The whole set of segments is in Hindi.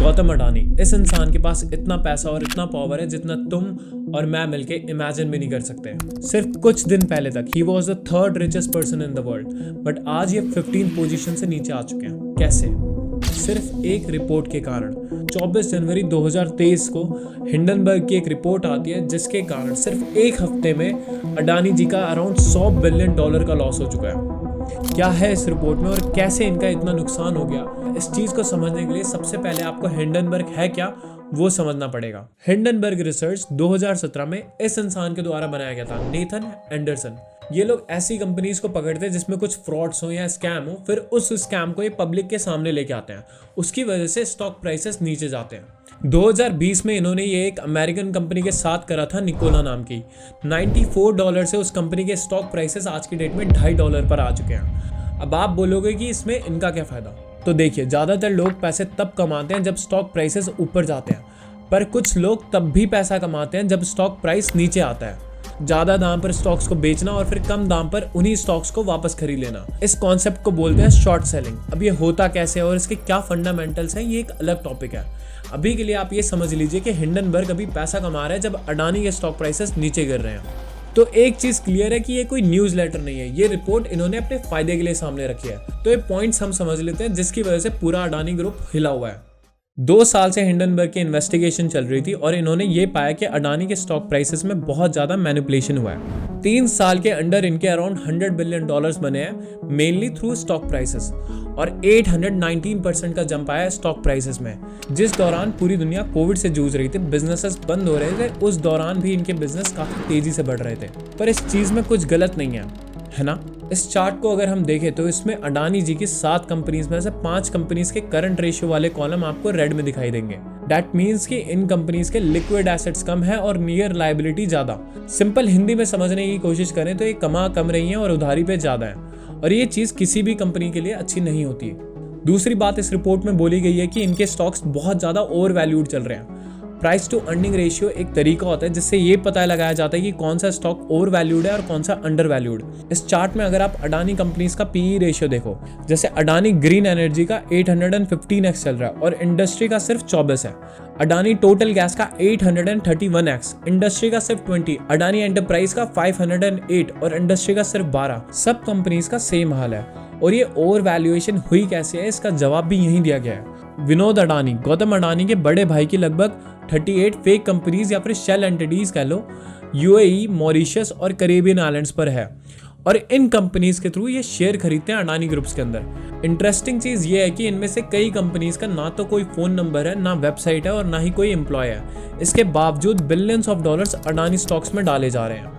गौतम अडानी, इस इंसान के पास इतना पैसा और इतना पावर है जितना तुम और मैं मिलके इमेजिन भी नहीं कर सकते। सिर्फ कुछ दिन पहले तक he was the third richest person in the world, but आज ये 15 पोजीशन से नीचे आ चुके हैं। कैसे? सिर्फ एक रिपोर्ट के कारण। 24 जनवरी 2023 को हिंडनबर्ग की एक रिपोर्ट आती है जिसके कारण सिर्फ एक हफ्ते में अडानी जी का अराउंड $100 बिलियन का लॉस हो चुका है। क्या है इस रिपोर्ट में और कैसे इनका इतना नुकसान हो गया, इस चीज को समझने के लिए सबसे पहले आपको हिंडनबर्ग है क्या वो समझना पड़ेगा। हिंडनबर्ग रिसर्च 2017 में इस इंसान के द्वारा बनाया गया था, नेथन एंडरसन। ये लोग ऐसी कंपनीज को पकड़ते हैं जिसमें कुछ फ्रॉड्स हो या स्कैम हो, फिर उस स्कैम को ये पब्लिक के सामने लेके आते हैं। उसकी वजह से स्टॉक प्राइसेस नीचे जाते हैं। 2020 में इन्होंने ये एक अमेरिकन कंपनी के साथ करा था, निकोला नाम की। $94 से उस कंपनी के स्टॉक प्राइसेस आज की डेट में $2.5 पर आ चुके हैं। अब आप बोलोगे कि इसमें इनका क्या फायदा? तो देखिए, ज़्यादातर लोग पैसे तब कमाते हैं जब स्टॉक प्राइसेस ऊपर जाते हैं, पर कुछ लोग तब भी पैसा कमाते हैं जब स्टॉक प्राइस नीचे आता है। ज़्यादा दाम पर स्टॉक्स को बेचना और फिर कम दाम पर उन्हीं स्टॉक्स को वापस खरीद लेना, इस कॉन्सेप्ट को बोलते हैं शॉर्ट सेलिंग। अब ये होता कैसे है और इसके क्या फंडामेंटल्स हैं, ये एक अलग टॉपिक है। अभी के लिए आप ये समझ लीजिए कि हिंडनबर्ग अभी पैसा कमा रहा है जब अडानी के स्टॉक प्राइसेस नीचे गिर रहे हैं। तो एक चीज क्लियर है कि ये कोई न्यूज़ लेटर नहीं है, ये रिपोर्ट इन्होंने अपने फायदे के लिए सामने रखी है। तो ये पॉइंट्स हम समझ लेते हैं जिसकी वजह से पूरा अडानी ग्रुप हिला हुआ है। 2 साल से हिंडनबर्ग की इन्वेस्टिगेशन चल रही थी और इन्होंने ये पाया कि अडानी के स्टॉक प्राइसेस में बहुत ज़्यादा मैनिपुलेशन हुआ है। 3 साल के अंडर इनके अराउंड $100 बिलियन बने हैं, मेनली थ्रू स्टॉक प्राइसेस, और 819% का जंप आया स्टॉक प्राइसेस में। जिस दौरान पूरी दुनिया कोविड से जूझ रही थी, बिजनेसेस बंद हो रहे थे, उस दौरान भी इनके बिजनेस काफ़ी तेज़ी से बढ़ रहे थे। पर इस चीज़ में कुछ गलत नहीं है ना? इस चार्ट को अगर हम देखें तो इसमें अडानी जी की 7 कंपनीज में से 5 कंपनीज के करंट रेशियो वाले कॉलम आपको रेड में दिखाई देंगे। दैट मीन्स कि इन कंपनीज के लिक्विड एसेट्स कम है और नियर लायबिलिटी ज्यादा। सिंपल हिंदी में समझने की कोशिश करें तो ये कमा कम रही हैं और उधारी पे ज्यादा है, और ये चीज किसी भी कंपनी के लिए अच्छी नहीं होती है। दूसरी बात इस रिपोर्ट में बोली गई है कि इनके स्टॉक्स बहुत ज्यादा ओवर वैल्यूड चल रहे हैं। प्राइस टू अर्निंग रेशियो एक तरीका होता है जिससे ये पता लगाया जाता है कि कौन सा स्टॉक ओवर वैल्यूड है और कौन सा अंडर वैल्यूड। इस चार्ट में अगर आप अडानी कंपनीज का पीई रेशियो देखो, जैसे अडानी ग्रीन एनर्जी का 815x चल रहा है और इंडस्ट्री का सिर्फ 24 है। अडानी टोटल गैस का 831x, इंडस्ट्री का सिर्फ 20। अडानी एंटरप्राइज का 508 और इंडस्ट्री का सिर्फ 12। सब कंपनीज का सेम हाल है। और ये ओवर वैल्यूएशन हुई कैसे है, इसका जवाब भी यहीं दिया गया है। विनोद अडानी, गौतम अडानी के बड़े भाई की लगभग 38 फेक कंपनीज या फिर शेल एंटिटीज कह लो, यूएई, मॉरिशस और कैरेबियन आइलैंड्स पर है, और इन कंपनीज के थ्रू ये शेयर खरीदते हैं अडानी ग्रुप्स के अंदर। इंटरेस्टिंग चीज ये है कि इनमें से कई कंपनीज का ना तो कोई फोन नंबर है, ना वेबसाइट है और ना ही कोई एम्प्लॉय है। इसके बावजूद billions of dollars Adani stocks में डाले जा रहे हैं।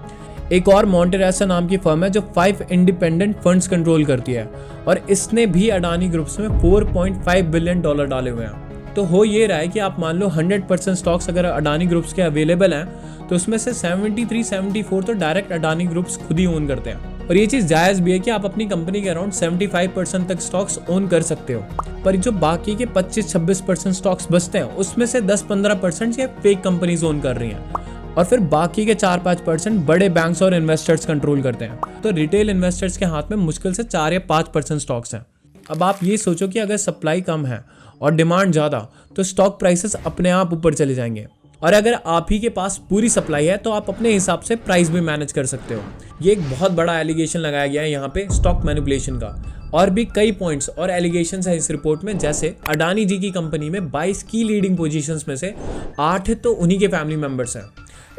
एक और मॉन्टेरेसा नाम की फर्म है जो 5 इंडिपेंडेंट फंड्स कंट्रोल करती है, और इसने भी अडानी ग्रुप्स में $4.5 बिलियन डाले हुए हैं। तो हो ये रहा है कि आप मान लो 100% स्टॉक्स अगर अडानी ग्रुप्स के अवेलेबल हैं, तो उसमें से 73-74 तो डायरेक्ट अडानी ग्रुप्स खुद ही ओन करते हैं। और ये चीज़ जायज़ भी है कि आप अपनी कंपनी के अराउंड 75% तक स्टॉक्स ओन कर सकते हो, पर जो बाकी के 25-26% स्टॉक्स बचते हैं उसमें से 10-15% ये फेक कंपनीज ओन कर रही हैं, और फिर बाकी के 4-5% बड़े बैंक्स और इन्वेस्टर्स कंट्रोल करते हैं। तो रिटेल इन्वेस्टर्स के हाथ में मुश्किल से 4 या 5% स्टॉक्स हैं। अब आप ये सोचो कि अगर सप्लाई कम है और डिमांड ज़्यादा, तो स्टॉक प्राइसेस अपने आप ऊपर चले जाएंगे, और अगर आप ही के पास पूरी सप्लाई है तो आप अपने हिसाब से प्राइस भी मैनेज कर सकते हो। ये एक बहुत बड़ा एलिगेशन लगाया गया है यहाँ पे स्टॉक मैनिपुलेशन का। और भी कई पॉइंट्स और एलिगेशंस है इस रिपोर्ट में, जैसे अडानी जी की कंपनी में 22 की लीडिंग पोजीशंस में से 8 तो उन्हीं के फैमिली मेंबर्स हैं।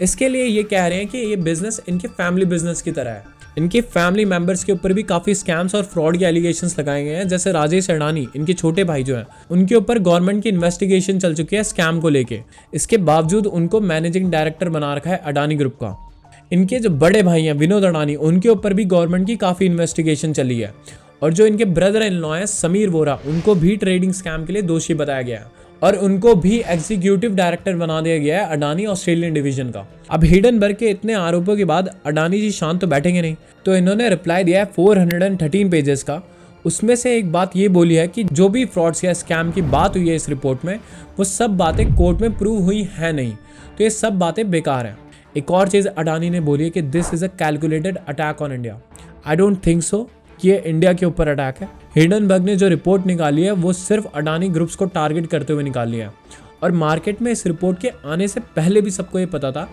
इसके लिए ये कह रहे हैं कि ये बिजनेस इनके फैमिली बिजनेस की तरह है। इनके फैमिली मेंबर्स के ऊपर भी काफ़ी स्कैम्स और फ्रॉड के एलिगेशंस लगाए गए हैं। जैसे राजेश अडानी, इनके छोटे भाई जो हैं, उनके ऊपर गवर्नमेंट की इन्वेस्टिगेशन चल चुकी है स्कैम को लेके। इसके बावजूद उनको मैनेजिंग डायरेक्टर बना रखा है अडानी ग्रुप का। इनके जो बड़े भाई हैं विनोद अडानी, उनके ऊपर भी गवर्नमेंट की काफ़ी इन्वेस्टिगेशन चली है। और जो इनके ब्रदर इन लॉ हैं समीर वोरा, उनको भी ट्रेडिंग स्कैम के लिए दोषी बताया गया है, और उनको भी एग्जीक्यूटिव डायरेक्टर बना दिया गया है अडानी ऑस्ट्रेलियन डिवीजन का। अब हिंडनबर्ग के इतने आरोपों के बाद अडानी जी शांत तो बैठेंगे नहीं, तो इन्होंने रिप्लाई दिया है 413 पेजेस का। उसमें से एक बात ये बोली है कि जो भी फ्रॉड्स या स्कैम की बात हुई है इस रिपोर्ट में, वो सब बातें कोर्ट में प्रूव हुई है नहीं, तो ये सब बातें बेकार हैं। एक और चीज़ अडानी ने बोली है कि this is a calculated attack on India. I don't think so. कि ये इंडिया के ऊपर अटैक है। हिंडनबर्ग ने जो रिपोर्ट निकाली है वो सिर्फ अडानी ग्रुप्स को टारगेट करते हुए निकाली है, और मार्केट में इस रिपोर्ट के आने से पहले भी सबको ये पता था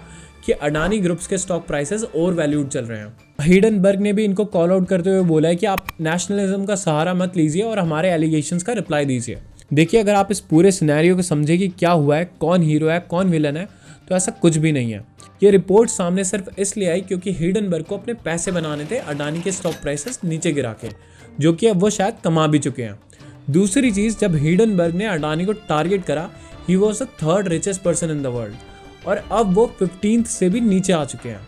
कि अडानी ग्रुप्स के स्टॉक प्राइसेस ओवर वैल्यूड चल रहे हैं। हिंडनबर्ग ने भी इनको कॉल आउट करते हुए बोला है कि आप नेशनलिज्म का सहारा मत लीजिए और हमारे एलिगेशंस का रिप्लाई दीजिए। देखिए, अगर आप इस पूरे सिनेरियो को समझे कि क्या हुआ है, कौन हीरो है, कौन विलन है, तो ऐसा कुछ भी नहीं है। ये रिपोर्ट सामने सिर्फ इसलिए आई क्योंकि हिंडनबर्ग को अपने पैसे बनाने थे अडानी के स्टॉक प्राइसेस नीचे गिरा के, जो कि अब वो शायद कमा भी चुके हैं। दूसरी चीज़, जब हिंडनबर्ग ने अडानी को टारगेट करा, he was the third richest person in the world, और अब वो 15th से भी नीचे आ चुके हैं।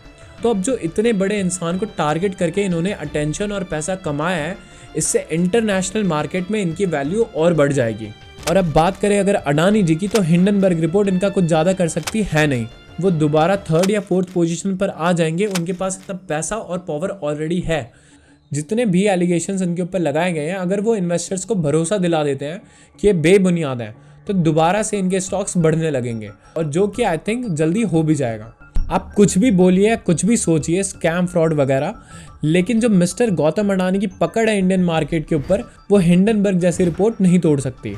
तो अब जो इतने बड़े इंसान को टारगेट करके इन्होंने अटेंशन और पैसा कमाया है, इससे इंटरनेशनल मार्केट में इनकी वैल्यू और बढ़ जाएगी। और अब बात करें अगर अडानी जी की, तो हिंडनबर्ग रिपोर्ट इनका कुछ ज़्यादा कर सकती है नहीं। वो दोबारा 3rd या 4th पोजीशन पर आ जाएंगे। उनके पास इतना पैसा और पावर ऑलरेडी है। जितने भी एलिगेशंस इनके ऊपर लगाए गए हैं, अगर वो इन्वेस्टर्स को भरोसा दिला देते हैं कि ये बेबुनियाद है, तो दोबारा से इनके स्टॉक्स बढ़ने लगेंगे, और जो कि आई थिंक जल्दी हो भी जाएगा। आप कुछ भी बोलिए, कुछ भी सोचिए, स्कैम फ्रॉड वगैरह, लेकिन जो मिस्टर गौतम अडानी की पकड़ है इंडियन मार्केट के ऊपर, वो हिंडनबर्ग जैसी रिपोर्ट नहीं तोड़ सकती।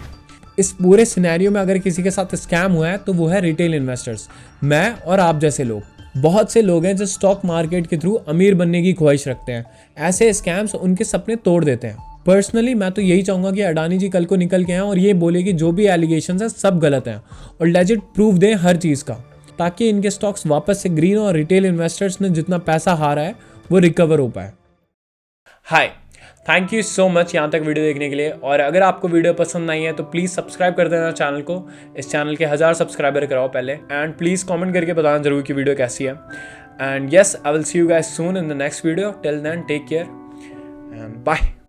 इस पूरे सिनेरियो में अगर किसी के साथ स्कैम हुआ है तो वो है रिटेल इन्वेस्टर्स, मैं और आप जैसे लोग। बहुत से लोग हैं जो स्टॉक मार्केट के थ्रू अमीर बनने की ख्वाहिश रखते हैं। ऐसे स्कैम्स उनके सपने तोड़ देते हैं। पर्सनली मैं तो यही चाहूँगा कि अडानी जी कल को निकल के आएँ और ये बोले कि जो भी एलिगेशंस हैं सब गलत हैं, और लेजिट प्रूफ दें हर चीज़ का, ताकि इनके स्टॉक्स वापस से ग्रीन और रिटेल इन्वेस्टर्स ने जितना पैसा हारा है वो रिकवर हो पाए। हाय, थैंक यू सो मच यहाँ तक वीडियो देखने के लिए। और अगर आपको वीडियो पसंद आई है तो प्लीज़ सब्सक्राइब कर देना चैनल को। इस चैनल के 1000 सब्सक्राइबर कराओ पहले, एंड प्लीज़ कमेंट करके बताना जरूर कि वीडियो कैसी है। And yes, I will see you guys soon in the next video. Till then take care and bye.